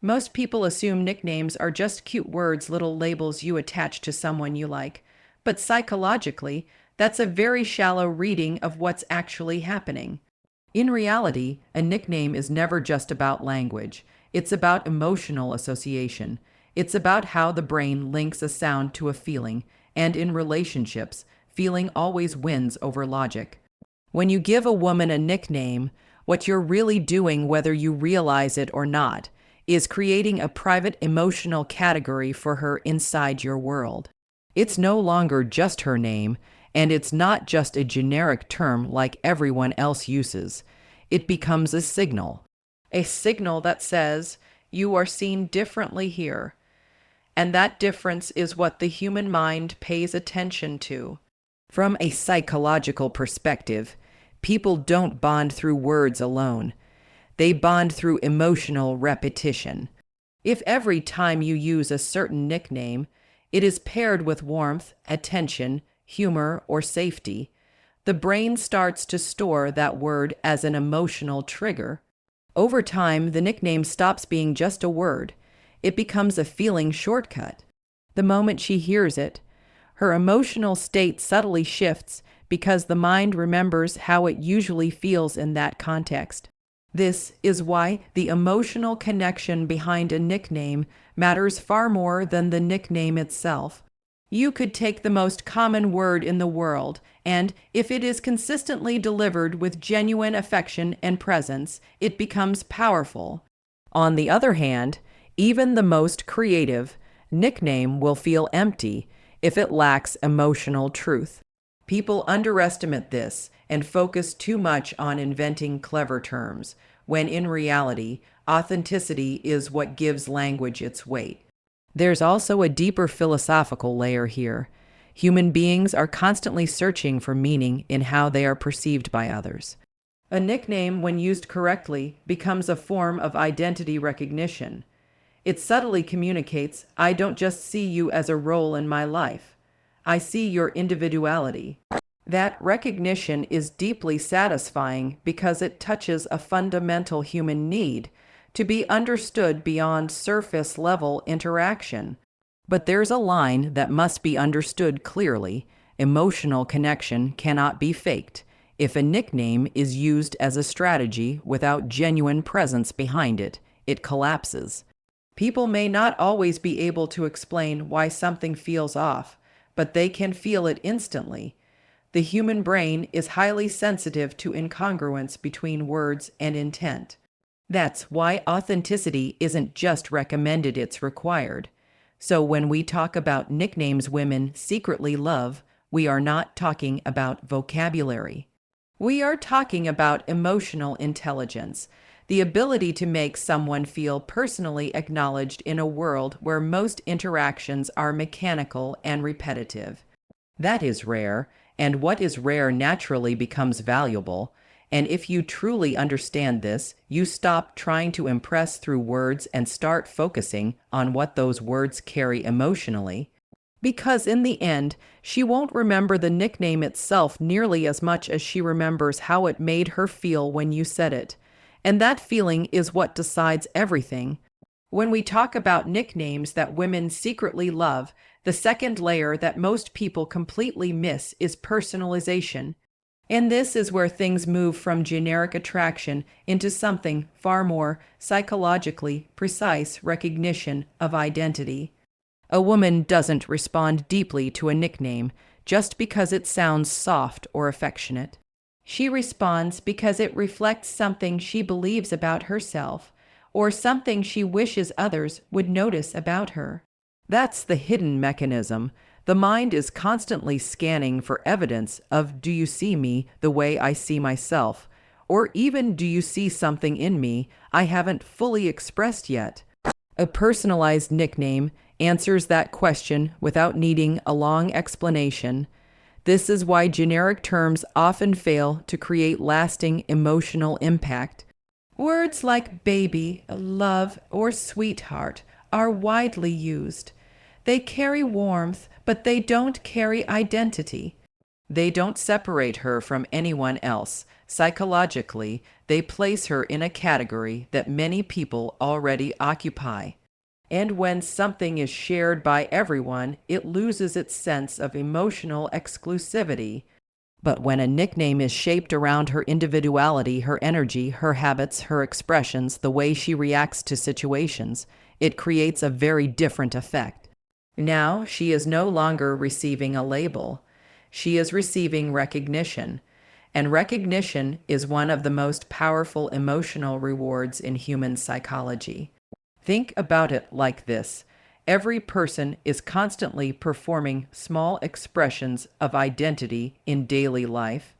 Most people assume nicknames are just cute words, little labels you attach to someone you like. But psychologically, that's a very shallow reading of what's actually happening. In reality, a nickname is never just about language. It's about emotional association. It's about how the brain links a sound to a feeling, and in relationships, feeling always wins over logic. When you give a woman a nickname, what you're really doing, whether you realize it or not, is creating a private emotional category for her inside your world. It's no longer just her name, and it's not just a generic term like everyone else uses. It becomes a signal that says, you are seen differently here. And that difference is what the human mind pays attention to. From a psychological perspective, people don't bond through words alone. They bond through emotional repetition. If every time you use a certain nickname, it is paired with warmth, attention, humor, or safety, the brain starts to store that word as an emotional trigger. Over time, the nickname stops being just a word. It becomes a feeling shortcut. The moment she hears it, her emotional state subtly shifts because the mind remembers how it usually feels in that context. This is why the emotional connection behind a nickname matters far more than the nickname itself. You could take the most common word in the world, and if it is consistently delivered with genuine affection and presence, it becomes powerful. On the other hand, even the most creative nickname will feel empty if it lacks emotional truth. People underestimate this and focus too much on inventing clever terms, when in reality, authenticity is what gives language its weight. There's also a deeper philosophical layer here. Human beings are constantly searching for meaning in how they are perceived by others. A nickname, when used correctly, becomes a form of identity recognition. It subtly communicates, I don't just see you as a role in my life. I see your individuality. That recognition is deeply satisfying because it touches a fundamental human need to be understood beyond surface-level interaction. But there's a line that must be understood clearly. Emotional connection cannot be faked. If a nickname is used as a strategy without genuine presence behind it, it collapses. People may not always be able to explain why something feels off, but they can feel it instantly. The human brain is highly sensitive to incongruence between words and intent. That's why authenticity isn't just recommended, it's required. So when we talk about nicknames women secretly love, we are not talking about vocabulary. We are talking about emotional intelligence, the ability to make someone feel personally acknowledged in a world where most interactions are mechanical and repetitive. That is rare, and what is rare naturally becomes valuable. And if you truly understand this, you stop trying to impress through words and start focusing on what those words carry emotionally. Because in the end, she won't remember the nickname itself nearly as much as she remembers how it made her feel when you said it. And that feeling is what decides everything. When we talk about nicknames that women secretly love, the second layer that most people completely miss is personalization. And this is where things move from generic attraction into something far more psychologically precise recognition of identity. A woman doesn't respond deeply to a nickname just because it sounds soft or affectionate. She responds because it reflects something she believes about herself or something she wishes others would notice about her. That's the hidden mechanism. The mind is constantly scanning for evidence of, do you see me the way I see myself? Or even, do you see something in me I haven't fully expressed yet? A personalized nickname answers that question without needing a long explanation. This is why generic terms often fail to create lasting emotional impact. Words like baby, love, or sweetheart are widely used. They carry warmth, but they don't carry identity. They don't separate her from anyone else. Psychologically, they place her in a category that many people already occupy. And when something is shared by everyone, it loses its sense of emotional exclusivity. But when a nickname is shaped around her individuality, her energy, her habits, her expressions, the way she reacts to situations, it creates a very different effect. Now she is no longer receiving a label. She is receiving recognition. And recognition is one of the most powerful emotional rewards in human psychology. Think about it like this. Every person is constantly performing small expressions of identity in daily life.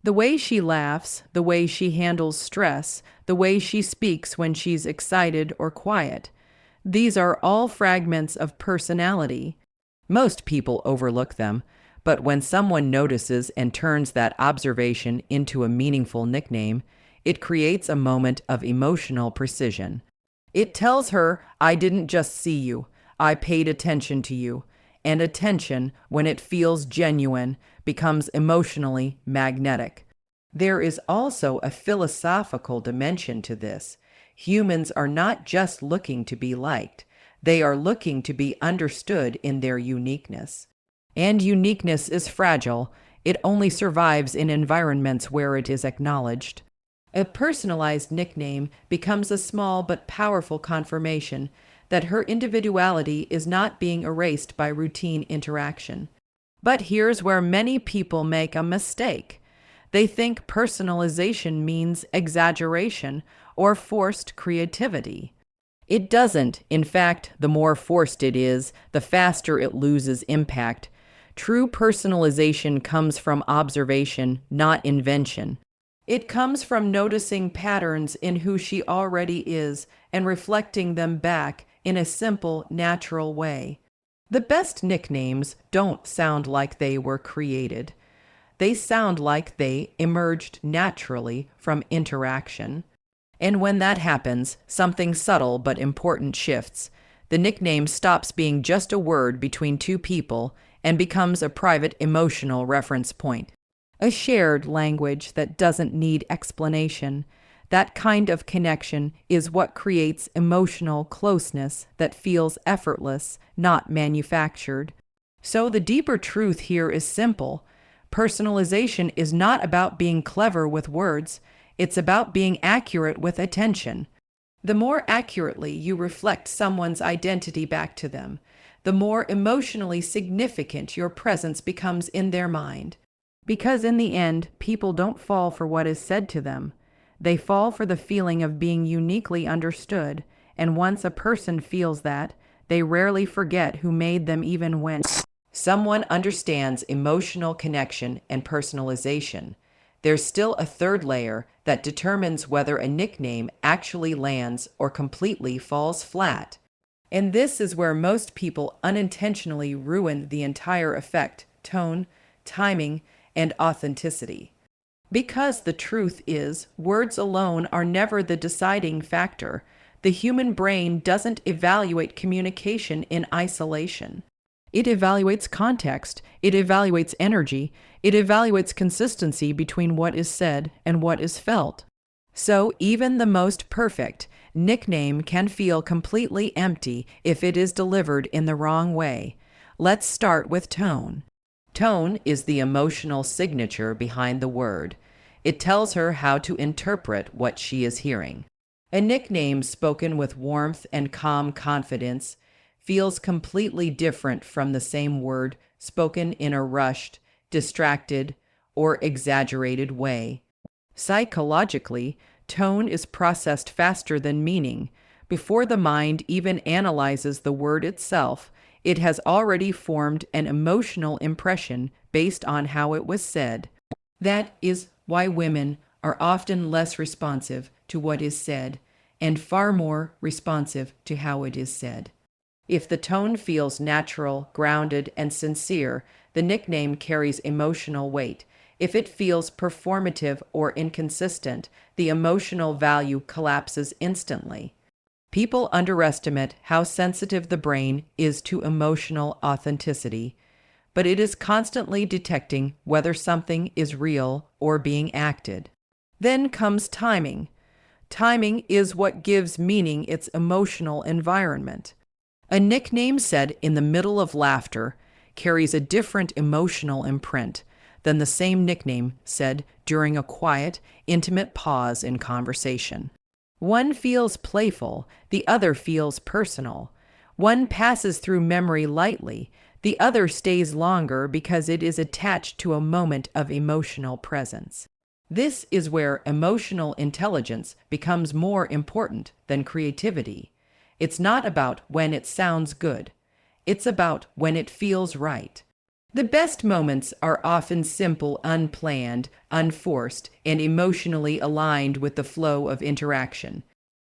The way she laughs, the way she handles stress, the way she speaks when she's excited or quiet. These are all fragments of personality. Most people overlook them, but when someone notices and turns that observation into a meaningful nickname, it creates a moment of emotional precision. It tells her, I didn't just see you, I paid attention to you. And attention, when it feels genuine, becomes emotionally magnetic. There is also a philosophical dimension to this. Humans are not just looking to be liked, they are looking to be understood in their uniqueness. And uniqueness is fragile. It only survives in environments where it is acknowledged. A personalized nickname becomes a small but powerful confirmation that her individuality is not being erased by routine interaction. But here's where many people make a mistake. They think personalization means exaggeration or forced creativity. It doesn't. In fact, the more forced it is, the faster it loses impact. True personalization comes from observation, not invention. It comes from noticing patterns in who she already is and reflecting them back in a simple, natural way. The best nicknames don't sound like they were created. They sound like they emerged naturally from interaction. And when that happens, something subtle but important shifts. The nickname stops being just a word between two people and becomes a private emotional reference point. A shared language that doesn't need explanation. That kind of connection is what creates emotional closeness that feels effortless, not manufactured. So the deeper truth here is simple. Personalization is not about being clever with words, it's about being accurate with attention. The more accurately you reflect someone's identity back to them, the more emotionally significant your presence becomes in their mind. Because in the end, people don't fall for what is said to them. They fall for the feeling of being uniquely understood, and once a person feels that, they rarely forget who made them even when someone understands emotional connection and personalization. There's still a third layer that determines whether a nickname actually lands or completely falls flat. And this is where most people unintentionally ruin the entire effect: tone, timing, and authenticity. Because the truth is, words alone are never the deciding factor. The human brain doesn't evaluate communication in isolation. It evaluates context, it evaluates energy, it evaluates consistency between what is said and what is felt. So even the most perfect nickname can feel completely empty if it is delivered in the wrong way. Let's start with tone. Tone is the emotional signature behind the word. It tells her how to interpret what she is hearing. A nickname spoken with warmth and calm confidence feels completely different from the same word spoken in a rushed, distracted, or exaggerated way. Psychologically, tone is processed faster than meaning. Before the mind even analyzes the word itself, it has already formed an emotional impression based on how it was said. That is why women are often less responsive to what is said and far more responsive to how it is said. If the tone feels natural, grounded, and sincere, the nickname carries emotional weight. If it feels performative or inconsistent, the emotional value collapses instantly. People underestimate how sensitive the brain is to emotional authenticity. but it is constantly detecting whether something is real or being acted. Then comes timing. Timing is what gives meaning its emotional environment. A nickname said in the middle of laughter carries a different emotional imprint than the same nickname said during a quiet, intimate pause in conversation. One feels playful, the other feels personal. One passes through memory lightly, the other stays longer because it is attached to a moment of emotional presence. This is where emotional intelligence becomes more important than creativity. It's not about when it sounds good. It's about when it feels right. The best moments are often simple, unplanned, unforced, and emotionally aligned with the flow of interaction.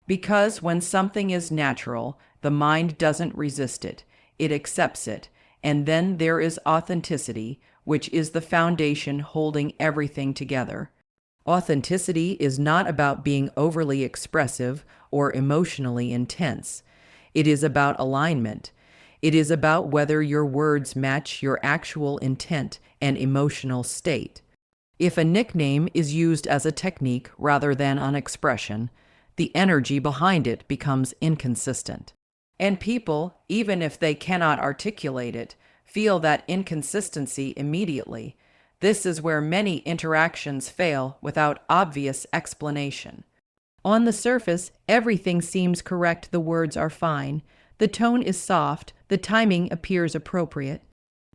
Because when something is natural, the mind doesn't resist it, it accepts it, and then there is authenticity, which is the foundation holding everything together. Authenticity is not about being overly expressive or emotionally intense. It is about alignment. It is about whether your words match your actual intent and emotional state. If a nickname is used as a technique rather than an expression, the energy behind it becomes inconsistent. And people, even if they cannot articulate it, feel that inconsistency immediately. This is where many interactions fail without obvious explanation. On the surface, everything seems correct, the words are fine, the tone is soft, the timing appears appropriate.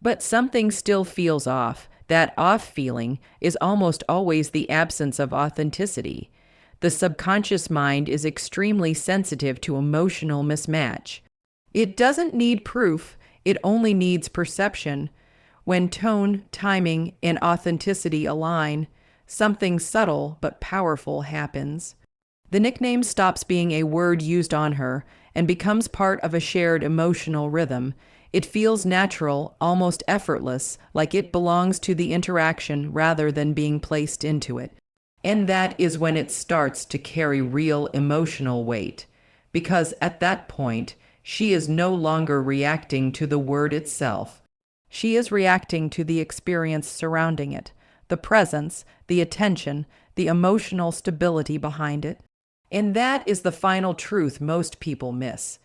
But something still feels off. That off feeling is almost always the absence of authenticity. The subconscious mind is extremely sensitive to emotional mismatch. It doesn't need proof, it only needs perception. When tone, timing, and authenticity align, something subtle but powerful happens. The nickname stops being a word used on her and becomes part of a shared emotional rhythm. It feels natural, almost effortless, like it belongs to the interaction rather than being placed into it. And that is when it starts to carry real emotional weight, because at that point, she is no longer reacting to the word itself. She is reacting to the experience surrounding it, the presence, the attention, the emotional stability behind it. And that is the final truth most people miss.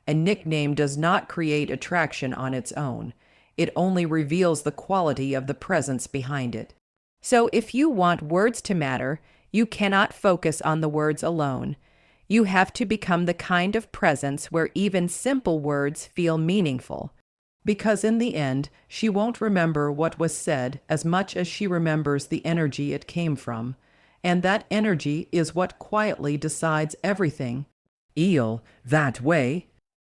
A nickname does not create attraction on its own. It only reveals the quality of the presence behind it. So if you want words to matter, you cannot focus on the words alone. You have to become the kind of presence where even simple words feel meaningful. Because in the end, she won't remember what was said as much as she remembers the energy it came from. And that energy is what quietly decides everything. That way,